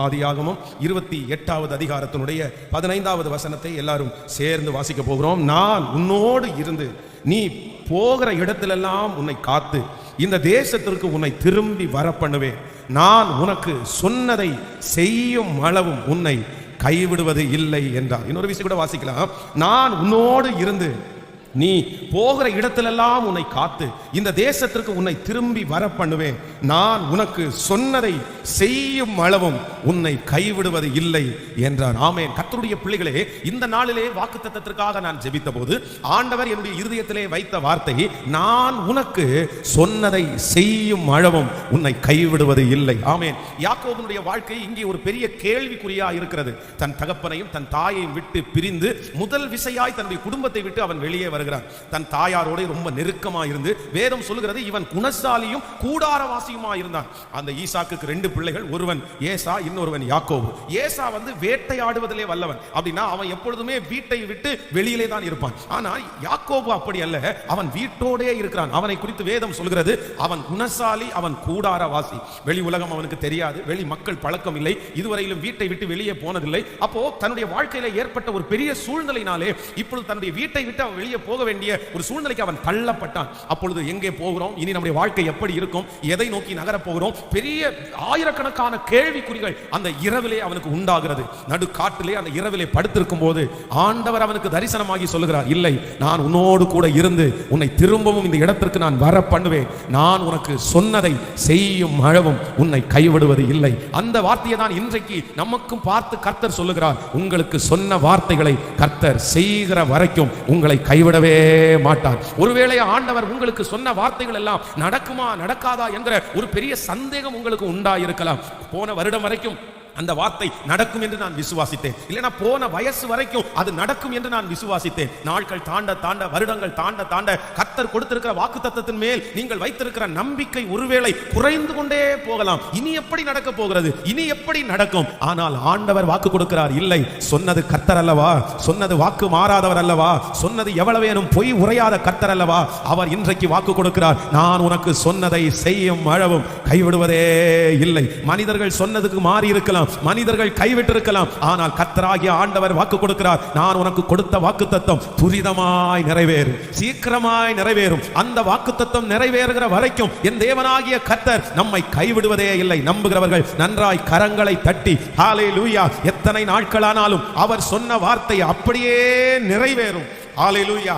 ஆதியாகமம் 28வது அதிகாரத்தினுடைய 15வது வசனத்தை எல்லாரும் சேர்ந்து வாசிக்க போகிறோம். நான் உன்னோடு இருந்து நீ போகிற இடத்திலெல்லாம் உன்னை காத்து இந்த தேசத்திற்கு உன்னை திரும்பி வர பண்ணுவேன். நான் உனக்கு சொன்னதை செய்யும் அளவும் உன்னை கைவிடுவது இல்லை என்றார். இன்னொரு விஷயம் கூட வாசிக்கலாம். நான் உன்னோடு இருந்து நீ போகிற இடத்திலெல்லாம் உன்னை காத்து இந்த தேசத்திற்கு உன்னை திரும்பி வர பண்ணுவேன். நான் உனக்கு சொன்னதை செய்யும் அளவும் உன்னை கைவிடுவது இல்லை என்றார். ஆமென். கர்த்தருடைய பிள்ளைகளே, இந்த நாளிலே வாக்குத்தத்தத்திற்காக நான் ஜெபித்த போது ஆண்டவர் என்னுடைய இருதயத்திலே வைத்த வார்த்தை, நான் உனக்கு சொன்னதை செய்யும் அளவும் உன்னை கைவிடுவது இல்லை. ஆமென். யாக்கோபனுடைய வாழ்க்கை இங்கே ஒரு பெரிய கேள்விக்குறியா இருக்கிறது. தன் தகப்பனையும் தன் தாயையும் விட்டு பிரிந்து முதல் விசையாய் தன்னுடைய குடும்பத்தை விட்டு அவன் வெளியே வருகிறான். தன் தாயாரோட ரொம்ப நெருக்கமா இருந்து வேதம் சொல்லுகிறது இவன் குணசாலியும் கூடாரவாசியுமா இருந்தான். அந்த ஈசாக்குக்கு 2 பிள்ளைகள், ஒருவன் ஏசா, இன்னொருவன் யாக்கோபு. ஏசா வேட்டையாடுவதிலே வல்லவன். அப்படின்னா அவன் எப்பொழுதுமே வீட்டை விட்டு வெளியிலே தான் இருப்பான். ஆனால் யாக்கோபு அப்படி அல்ல, அவன் வீட்டோடே இருக்கிறான். அவனை குறித்து வேதம் சொல்கிறது அவன் குணசாலி, அவன் கூடாரவாசி. வெளி உலகம் அவனுக்கு தெரியாது, வெளி மக்கள் பழக்கம் இல்லை, இதுவரையிலும் வீட்டை விட்டு வெளியே போனதில்லை. அப்போ தன்னுடைய வாழ்க்கையில ஏற்பட்ட ஒரு பெரிய சூழ்நிலையினாலே இப்பொழுது தன்னுடைய வீட்டை விட்டு அவன் வெளியே போக வேண்டிய ஒரு சூழ்நிலைக்கு அவன் தள்ளப்பட்டான். அப்பொழுது எங்கே போகிறோம், இனி நம்முடைய வாழ்க்கை எப்படி இருக்கும், எதை நோக்கி நகர போகிறோம், பெரிய ஆயிரக்கணக்கான கேள்விக்குறிகள் அந்த இரவிலே அவனுக்கு உண்டாகிறது. நடு காட்டிலே அந்த இரவிலே படுத்திருக்கும் போது ஆண்டவர் அவனுக்கு தரிசனமாகி சொல்லுகிறார், இல்லை, நான் உன்னோடு கூட இருந்து உன்னை திரும்பவும் இந்த இடத்திற்கு நான் வர பண்ணுவேன். நான் உனக்கு சொன்னதை செய்யும் அளவும் உன்னை கைவிடுவது இல்லை. அந்த வார்த்தையை தான் இன்றைக்கு நமக்கும் பார்த்து கர்த்தர் சொல்லுகிறார். உங்களுக்கு சொன்ன வார்த்தைகளை கர்த்தர் செய்கிற வரைக்கும் உங்களை கைவிடவே மாட்டார். ஒருவேளை ஆண்டவர் உங்களுக்கு சொன்ன வார்த்தைகள் எல்லாம் நடக்குமா நடக்காதா என்கிற ஒரு பெரிய சந்தேகம் உங்களுக்கு உண்டாயிருக்கலாம். போன வருடம் வரைக்கும் அந்த வார்த்தை நடக்கும் என்று நான் விசுவாசித்தேன். இல்லைனா போன வயசு வரைக்கும் அது நடக்கும் என்று நான் விசுவாசித்தேன். நாட்கள் தாண்ட தாண்ட, வருடங்கள் தாண்ட தாண்ட கர்த்தர் கொடுத்திருக்கிற வாக்குத்தத்தத்தின் மேல் நீங்கள் வைத்திருக்கிற நம்பிக்கை ஒருவேளை குறைந்து கொண்டே போகலாம். இனி எப்படி நடக்க போகிறது, இனி எப்படி நடக்கும்? ஆனால் ஆண்டவர் வாக்கு கொடுக்கிறார், இல்லை, சொன்னது கர்த்தர் அல்லவா, சொன்னது வாக்கு மாறாதவர் அல்லவா, சொன்னது எவ்வளவேனும் பொய் உரையாத கர்த்தர் அல்லவா. அவர் இன்றைக்கு வாக்கு கொடுக்கிறார், நான் உனக்கு சொன்னதை செய்யும் அளவும் கைவிடுவதே இல்லை. மனிதர்கள் சொன்னதுக்கு மாறி இருக்கலாம், மனிதர்கள் கைவிட்டிருக்கலாம், ஆனால் கர்த்தராகிய ஆண்டவர் வாக்கு கொடுக்கிறார், நான் உனக்கு கொடுத்த வாக்குத்தத்தம் துரிதமாய் நிறைவேறும், சீக்கிரமாய் நிறைவேறும். அந்த வாக்குத்தத்தம் நிறைவேறுகிற வரைக்கும் என் தேவனாகிய கர்த்தர் நம்மை கைவிடுவதே இல்லை. நம்புகிறவர்கள் நன்றாய் கரங்களை தட்டி ஹல்லேலூயா. எத்தனை நாட்களானாலும் அவர் சொன்ன வார்த்தை அப்படியே நிறைவேறும். ஹல்லேலூயா.